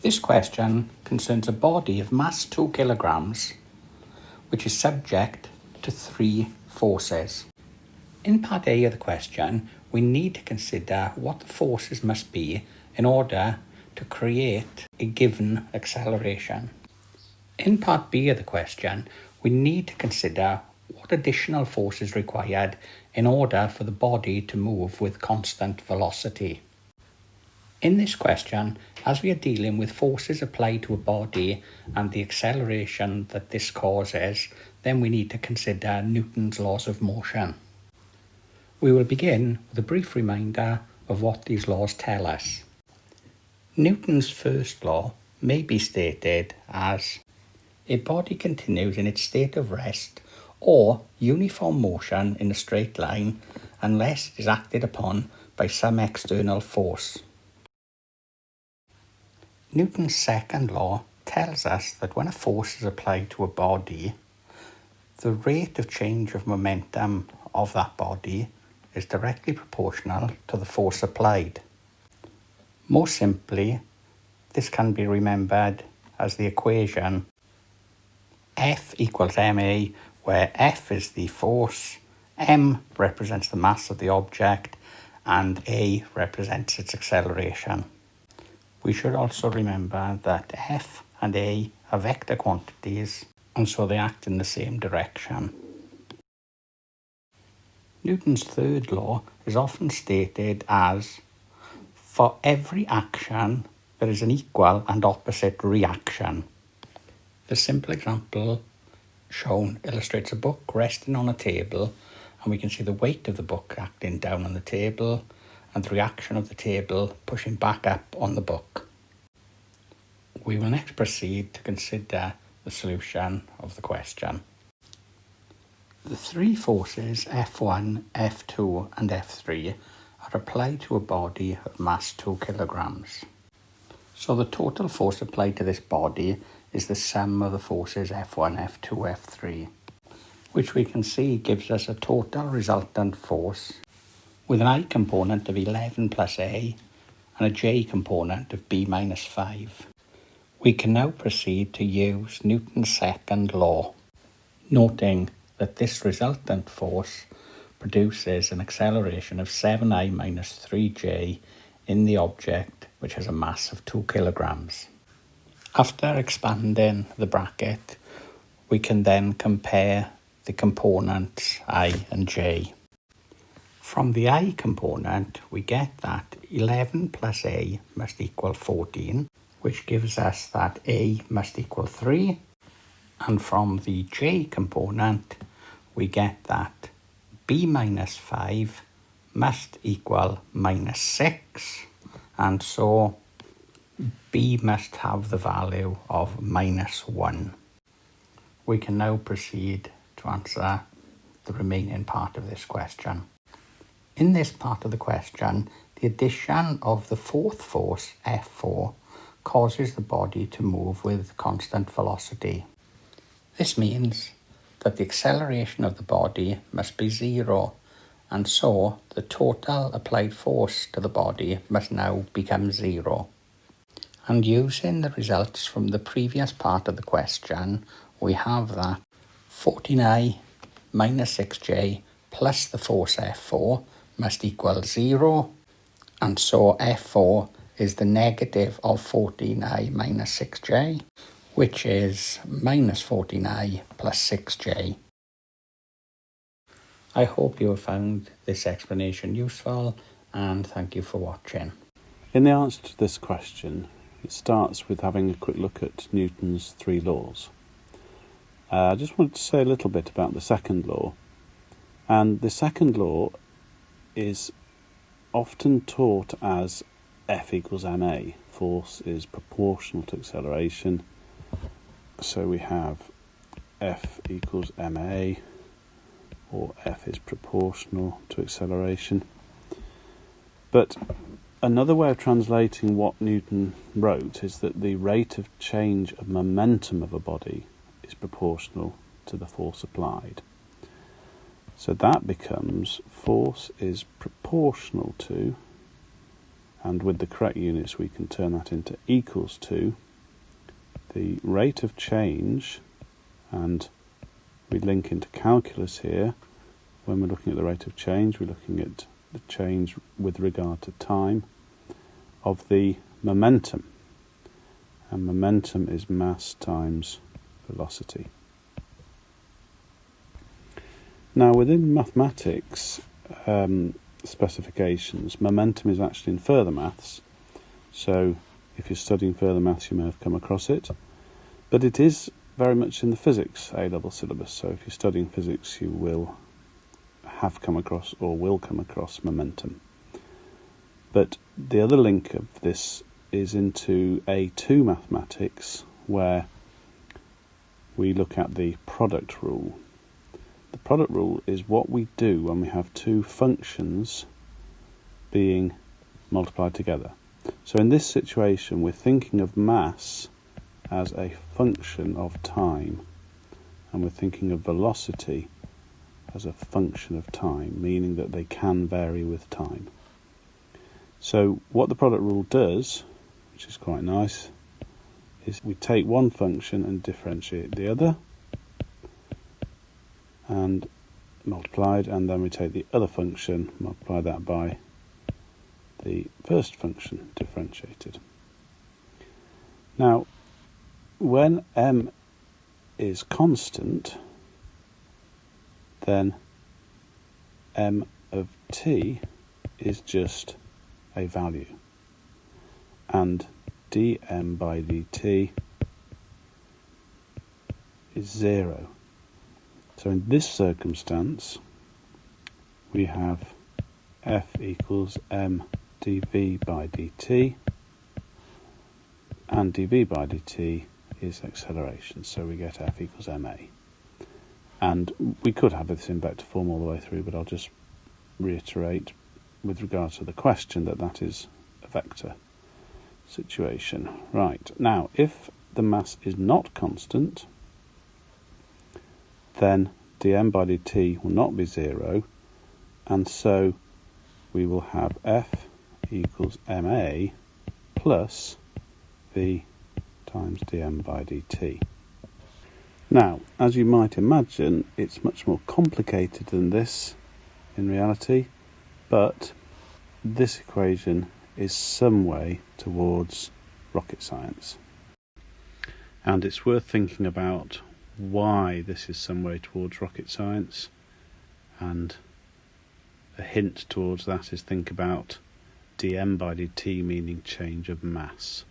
This question concerns a body of mass 2 kilograms, which is subject to 3 forces. In part A of the question, we need to consider what the forces must be in order to create a given acceleration. In part B of the question, we need to consider what additional force is required in order for the body to move with constant velocity. In this question, as we are dealing with forces applied to a body and the acceleration that this causes, then we need to consider Newton's laws of motion. We will begin with a brief reminder of what these laws tell us. Newton's first law may be stated as: a body continues in its state of rest or uniform motion in a straight line unless it is acted upon by some external force. Newton's second law tells us that when a force is applied to a body, the rate of change of momentum of that body is directly proportional to the force applied. More simply, this can be remembered as the equation F equals ma, where F is the force, m represents the mass of the object, and a represents its acceleration. We should also remember that F and a are vector quantities, and so they act in the same direction. Newton's third law is often stated as: for every action, there is an equal and opposite reaction. The simple example shown illustrates a book resting on a table, and we can see the weight of the book acting down on the table and the reaction of the table pushing back up on the book. We will next proceed to consider the solution of the question. The 3 forces F1, F2 and F3 are applied to a body of mass 2 kilograms. So the total force applied to this body is the sum of the forces F1, F2, F3, which we can see gives us a total resultant force with an I component of 11 plus A and a J component of B minus 5. We can now proceed to use Newton's second law, noting that this resultant force produces an acceleration of 7I minus 3J in the object, which has a mass of 2 kilograms. After expanding the bracket, we can then compare the components I and J. From the I component, we get that 11 plus A must equal 14, which gives us that A must equal 3. And from the J component, we get that B minus 5 must equal minus 6, and so B must have the value of minus 1. We can now proceed to answer the remaining part of this question. In this part of the question, the addition of the 4th force, F4, causes the body to move with constant velocity. This means that the acceleration of the body must be 0, and so the total applied force to the body must now become 0. And using the results from the previous part of the question, we have that 14I minus 6J plus the force F4 must equal 0, and so F4 is the negative of 14I minus 6J, which is minus 14I plus 6J. I hope you have found this explanation useful, and thank you for watching. In the answer to this question, it starts with having a quick look at Newton's 3 laws. I just wanted to say a little bit about the second law. And the second law is often taught as F equals ma. Force is proportional to acceleration. So we have F equals ma, or F is proportional to acceleration. But another way of translating what Newton wrote is that the rate of change of momentum of a body is proportional to the force applied. So that becomes force is proportional to, and with the correct units we can turn that into equals to the rate of change, and we link into calculus here. When we're looking at the rate of change, we're looking at the change with regard to time of the momentum, and momentum is mass times velocity. Now within mathematics specifications, momentum is actually in further maths, so if you're studying further maths you may have come across it, but it is very much in the physics A-level syllabus, so if you're studying physics you will have come across or will come across momentum. But the other link of this is into A2 mathematics, where we look at the product rule. The product rule is what we do when we have two functions being multiplied together. So in this situation we're thinking of mass as a function of time, and we're thinking of velocity as a function of time, meaning that they can vary with time. So what the product rule does, which is quite nice, is we take one function and differentiate the other, and multiplied, and then we take the other function, multiply that by the first function differentiated. Now, when m is constant, then m of t is just a value, and dm by dt is 0. So in this circumstance we have f equals m dv by dt, and dv by dt is acceleration, so we get f equals ma. And we could have this in vector form all the way through, but I'll just reiterate with regard to the question that that is a vector situation. Right, now if the mass is not constant, then dm by dt will not be 0, and so we will have f equals ma plus v times dm by dt. Now, as you might imagine, it's much more complicated than this in reality, but this equation is some way towards rocket science. And it's worth thinking about why this is some way towards rocket science, and a hint towards that is think about dm by dt meaning change of mass.